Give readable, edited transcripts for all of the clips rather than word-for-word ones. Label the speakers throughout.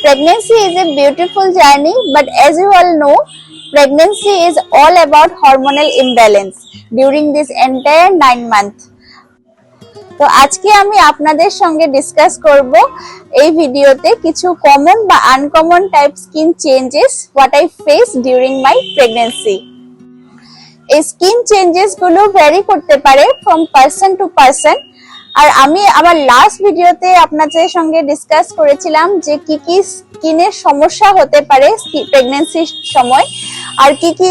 Speaker 1: Pregnancy is a beautiful journey, but as you all know, pregnancy is all about hormonal imbalance during this entire 9 months. তো আজকে আমি আপনাদের সঙ্গে discuss করব এই ভিডিওতে কিছু কমন বা uncommon type skin changes what I face during my pregnancy. এই স্কিন চেঞ্জেস গুলো ভ্যারি করতে পারে ফ্রম পারসন টু পারসন। আর আমি আমার লাস্ট ভিডিওতে আপনাদের সঙ্গে ডিসকাস করেছিলাম যে কি কি স্কিনের সমস্যা হতে পারে প্রেগন্যান্সির সময়, আর কি কি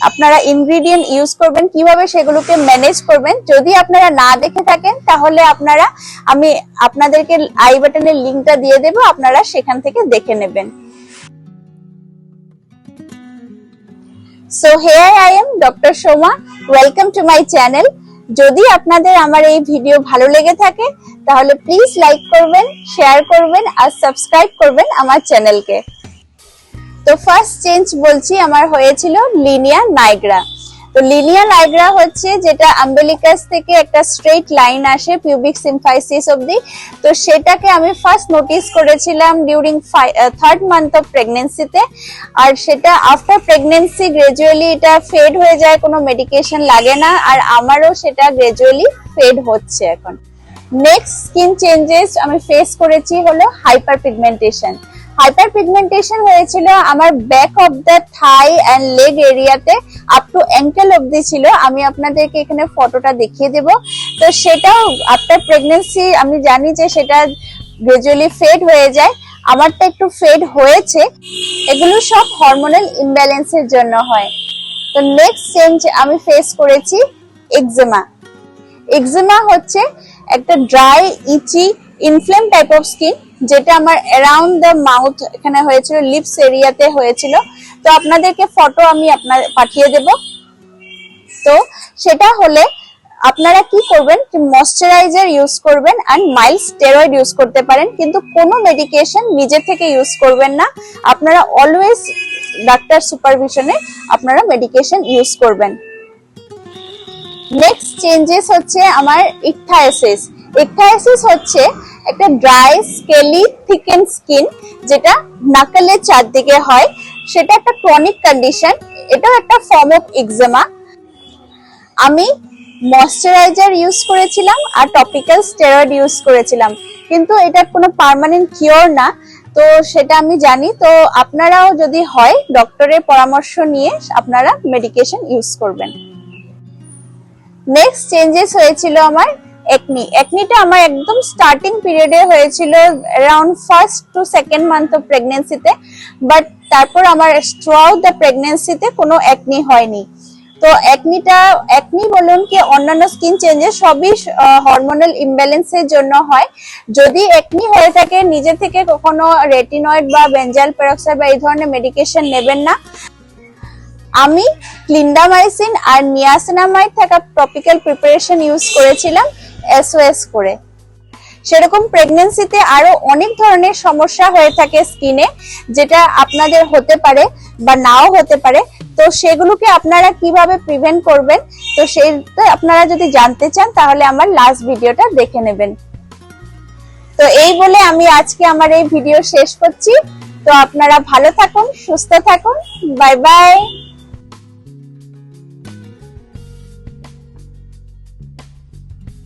Speaker 1: আপনারা ইনগ্রেডিয়েন্ট ইউজ করবেন, কিভাবে সেগুলোকে ম্যানেজ করবেন। যদি আপনারা না দেখে থাকেন তাহলে আমি আপনাদেরকে আই বাটনের লিংকটা দিয়ে দেব, আপনারা সেখান থেকে দেখে নেবেন। So here I am, Dr. Shoma. Welcome to my channel. যদি আপনাদের আমার এই ভিডিও ভালো লেগে থাকে তাহলে প্লিজ লাইক করবেন, শেয়ার করবেন আর সাবস্ক্রাইব করবেন আমার চ্যানেলকে। তো ফার্স্ট চেঞ্জ বলছি, আমার হয়েছিল লিনিয়া নাইগ্রা। তো লিনিয়া নাইগ্রা হচ্ছে যেটা আম্বেলিকাস থেকে একটা স্ট্রেট লাইন আসে পিউবিক সিম্ফাইসিস অবধি। তো সেটাকে আমি ফার্স্ট নোটিস করেছিলাম ডিউরিং 3rd মান্থ অফ প্রেগন্যান্সিতে। আর সেটা আফটার প্রেগন্যান্সি গ্রাজুয়ালি এটা ফেড হয়ে যায়, কোনো মেডিকেশন লাগে না। আর আমারও সেটা গ্রাজুয়ালি ফেড হচ্ছে এখন। নেক্সট স্কিন চেঞ্জেস আমি ফেস করেছি হলো হাইপার পিগমেন্টেশন। হাইপার পিগমেন্টেশন হয়েছিল আমার back of the thigh and leg এরিয়াতে, আপ টু অ্যাঙ্কেল অবধি ছিল। আমি আপনাদেরকে এখানে ফটোটা দেখিয়ে দেব। তো সেটাও আফটার প্রেগন্যান্সি আমি জানি যে সেটা গ্রাজুয়ালি ফেড হয়ে যায়, আমারটা একটু ফেড হয়েছে। এগুলো সব হরমোনাল ইমব্যালেন্সের জন্য হয়। তো নেক্সট চেঞ্জ আমি ফেস করেছি এক্সেমা। এক্সেমা হচ্ছে একটা dry itchy inflame type of skin, যেটা আমার অ্যারাউন্ড দ্য মাউথ এখানে হয়েছিল, লিপস এরিয়াতে হয়েছিল। তো আপনাদেরকে ফটো আমি পাঠিয়ে দেব। তো সেটা হলে আপনারা কি করবেন, ময়শ্চারাইজার ইউজ করবেন এন্ড মাইল্ড স্টেরয়েড ইউজ করতে পারেন, কিন্তু কোনো মেডিকেশন নিজে থেকে ইউজ করবেন না। আপনারা অলওয়েজ ডাক্তার সুপারভিশনে আপনারা মেডিকেশন ইউজ করবেন। নেক্সট চেঞ্জেস হচ্ছে আমার ইকথায়াসিস। ইকথায়াসিস হচ্ছে একটা ড্রাই স্কেলি থিকেন স্কিন, যেটা নাকালের চারদিকে হয়। সেটা একটা ক্রনিক কন্ডিশন, এটাও একটা ফর্ম অফ এক্সেমা। আমি ময়শ্চারাইজার ইউজ করেছিলাম আর টপিক্যাল স্টেরয়েড ইউজ করেছিলাম, কিন্তু এটা কোনো পার্মানেন্ট কিওর না। তো সেটা আমি জানি। তো আপনারাও যদি হয় ডক্টরের পরামর্শ নিয়ে আপনারা মেডিকেশন ইউজ করবেন। নেক্সট চেঞ্জেস হয়েছিল আমার একনি। একনিটা আমার একদম স্টার্টিং পিরিয়ডে হয়েছিল, around 1st to 2nd month of প্রেগন্যান্সিতে। বাট তারপর আমার থ্রুআউট দ্য প্রেগন্যান্সিতে কোনো একনি হয়নি। তো একনি বলুন কি অন্যান্য স্কিন চেঞ্জেস সবই হরমোনাল ইমব্যালেন্সের জন্য হয়। যদি একনি হয়ে থাকে নিজে থেকে কখনো রেটিনয়েড বা বেনজাইল পেরক্সাইড বা এই ধরনের মেডিকেশন নেবেন না। আমি ক্লিন্ডামাইসিন আর নিয়াসিনামাইড থাকা টপিক্যাল প্রিপারেশন ইউজ করেছিলাম এসওএস করে। সেরকম প্রেগন্যান্সিতে আরো অনেক ধরনের সমস্যা হয়ে থাকে স্কিনে, যেটা আপনাদের হতে পারে বা নাও হতে পারে। তো সেগুলোকে আপনারা কিভাবে প্রিভেন্ট করবেন, তো সেইটা আপনারা যদি জানতে চান তাহলে আমার লাস্ট ভিডিওটা দেখে নেবেন। তো এই বলে আমি আজকে আমার এই ভিডিও শেষ করছি। তো আপনারা ভালো থাকুন, সুস্থ থাকুন, বাই বাই।